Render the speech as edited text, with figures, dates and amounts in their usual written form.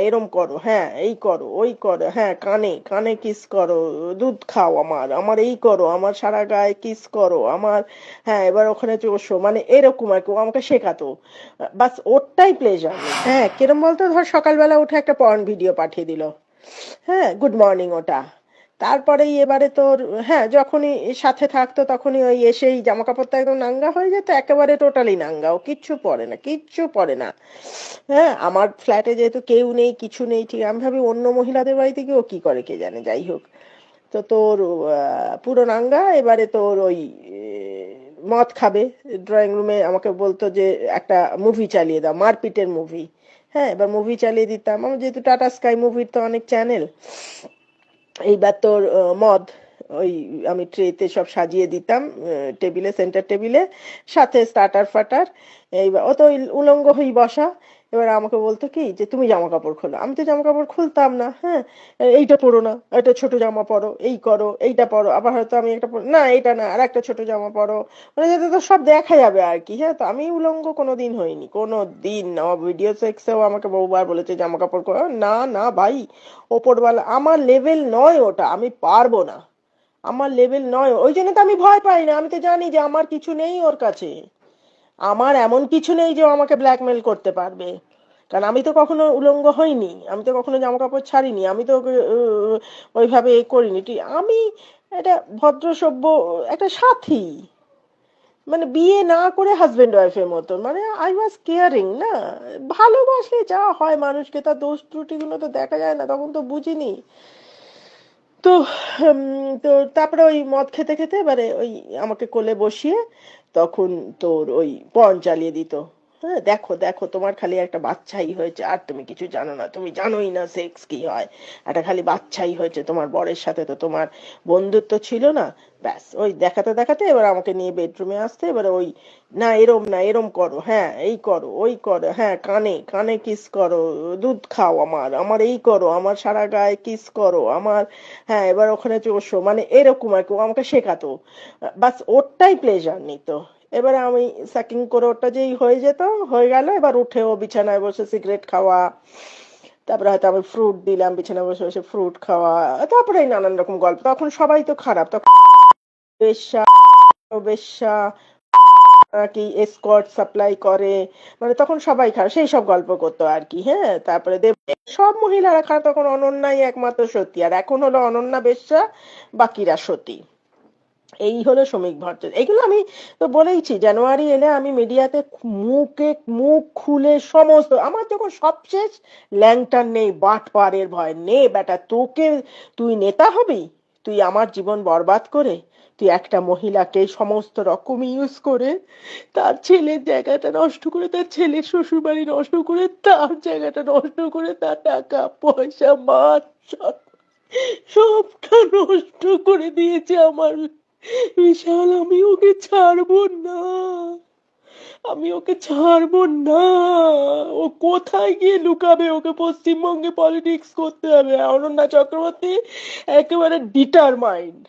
এরম করো, হ্যাঁ এই করো, ওই করো, হ্যাঁ কানে কানে কিস করো, দুধ খাও, আমার আমার এই করো, আমার সারা গায়ে কিস করো, আমার, হ্যাঁ এবার ওখানে চোষো, মানে এরকম আর কি। ও আমাকে শেখাতো, বাস ওরটাই প্লেজার নেই। হ্যাঁ কিরম বলতো, ধর সকালবেলা উঠে একটা পর্ন ভিডিও পাঠিয়ে দিল, হ্যাঁ গুড মর্নিং ওটা। তারপরেই এবারে তোর, হ্যাঁ যখনই সাথে থাকতো তখনই ওই এসেই জামা কাপড়টা একদম নাঙ্গা হয়ে যেত, একেবারে টোটালি নাঙ্গা, ও কিচ্ছু পরে না, কিচ্ছু পরে না। হ্যাঁ আমার ফ্ল্যাটে যেহেতু কেউ নেই কিছু নেই, ঠিক আমি ভাবি অন্য মহিলাদের বাড়িতে গিয়ে ও কি করে কে জানে, যাই হোক। তো তোর পুরো নাঙ্গা, এবারে তোর ওই মদ খাবে, ড্রয়িং রুমে আমাকে বলতো যে একটা মুভি চালিয়ে দাও, মারপিটের মুভি। হ্যাঁ এবার মুভি চালিয়ে দিতাম, আমার যেহেতু টাটা স্কাই মুভির তো অনেক চ্যানেল। এইবার তোর মদ ওই আমি ট্রেতে সব সাজিয়ে দিতাম, টেবিলে, সেন্টার টেবিলে, সাথে স্টার্টার ফাটার। এইবার ও তো ওই উলঙ্গ হয়ে বসা। এবার আমাকে বলতো কি যে তুমি জামা কাপড় খোলো, আমি তো জামা কাপড় খুলতাম না, হ্যাঁ এইটা পরো না, এটা ছোট জামা পরো, এই করো, এইটা পরো, আবার হয়তো আমি একটা না এইটা না আর একটা ছোট জামা পরো, মানে যাতে তো সব দেখা যাবে আর কি। হ্যাঁ তো আমি উলঙ্গ কোনোদিন হইনি, কোনো দিন না। ভিডিও সেক্সেও আমাকে বহুবার বলেছে জামা কাপড় না না ভাই, ওপরওয়ালা, আমার লেভেল নয় ওটা, আমি পারবো না, আমার লেভেল নয়, ওই জন্য তো আমি ভয় পাই না, আমি তো জানি যে আমার কিছু নেই ওর কাছে, আমার এমন কিছু নেই যে ও আমাকে ব্ল্যাকমেল করতে পারবে। কারণ আমি তো কখনো উলঙ্গ হইনি, আমি তো কখনো জামা কাপড় ছাড়িনি, আমি তো ওকে ওইভাবে এ করিনি, ঠিক আমি একটা ভদ্র সভ্য একটা সাথী, মানে বিয়ে না করে হাজবেন্ড ওয়াইফের মতো, মানে আই ওয়াজ কেয়ারিং না। ভালোবাসলে যা হয় মানুষকে, তার দোষ ত্রুটিগুলো তো দেখা যায় না, তখন তো বুঝিনি। তো উম, তো তারপরে ওই মদ খেতে খেতে এবারে ওই আমাকে কোলে বসিয়ে তখন তোর ওই পর্ন চালিয়ে দিত। হ্যাঁ দেখো দেখো তোমার খালি একটা বাচ্চাই হয়েছে, আর তুমি কিছু জানো না, তুমি জানোই না সেক্স কি হয়, একটা খালি বাচ্চাই হয়েছে, তোমার বরের সাথে তো তোমার বন্ধুত্ব ছিল না। ব্যাস ওই দেখাতে দেখাতে এবার আমাকে নিয়ে বেডরুমে আসতে, এবারে ওই না এরম না এরম করো, হ্যাঁ এই করো, ওই করো, হ্যাঁ কানে কানে কিস করো, দুধ খাও, আমার আমার এই করো, আমার সারা গায়ে কিস করো, আমার, হ্যাঁ এবার ওখানে চোষো, মানে এরকম আর কি। ও আমাকে শেখাতো, বাস ওরটাই প্লেজার নিত। এবারে আমি সাকিং করে ওটা যেই হয়ে যেত, হয়ে গেল, এবার উঠে ও বিছানায় বসে সিগারেট খাওয়া, তারপরে হয়তো আমি ফ্রুট দিলাম, বিছানায় বসে বসে ফ্রুট খাওয়া, তারপরে এই নানান রকম গল্প। তখন সবাই তো খারাপ, তখন বেশ্যা, বেশ্যা নাকি এসকর্ট সাপ্লাই করে, মানে তখন সবাই খারাপ, সেই সব গল্প করতো আর কি। হ্যাঁ তারপরে দেব, সব মহিলারা খারাপ, তখন অনন্যাই একমাত্র সতী, আর এখন হলো অনন্যা বেশ্যা, বাকিরা সতী। এই হলো শ্রমিক ভট্টাচার্য। এগুলো আমি তো বলেইছি, জানুয়ারি এলে আমি মিডিয়াতে মুখে মুখ খুলে সমস্ত, আমার যখন সবশেষ ল্যাংটার নেই, বাটপারের ভয় নে বেটা, তোকে, তুই নেতা হবি, তুই আমার জীবন বরবাদ করে, তুই একটা মহিলাকে সমস্ত রকম ইউজ করে, তার ছেলের জায়গাটা নষ্ট করে, তার ছেলের শ্বশুর বাড়ি নষ্ট করে, তার জায়গাটা নষ্ট করে, তার টাকা পয়সা মান সম্মান সবটা নষ্ট করে দিয়েছে আমার বিশাল। আমি ওকে ছাড়বো না, আমি ওকে ছাড়বো না। ও কোথায় গিয়ে লুকাবে, ওকে পশ্চিমবঙ্গে পলিটিক্স করতে হবে। অনন্যা চক্রবর্তী একেবারে ডিটারমাইন্ড।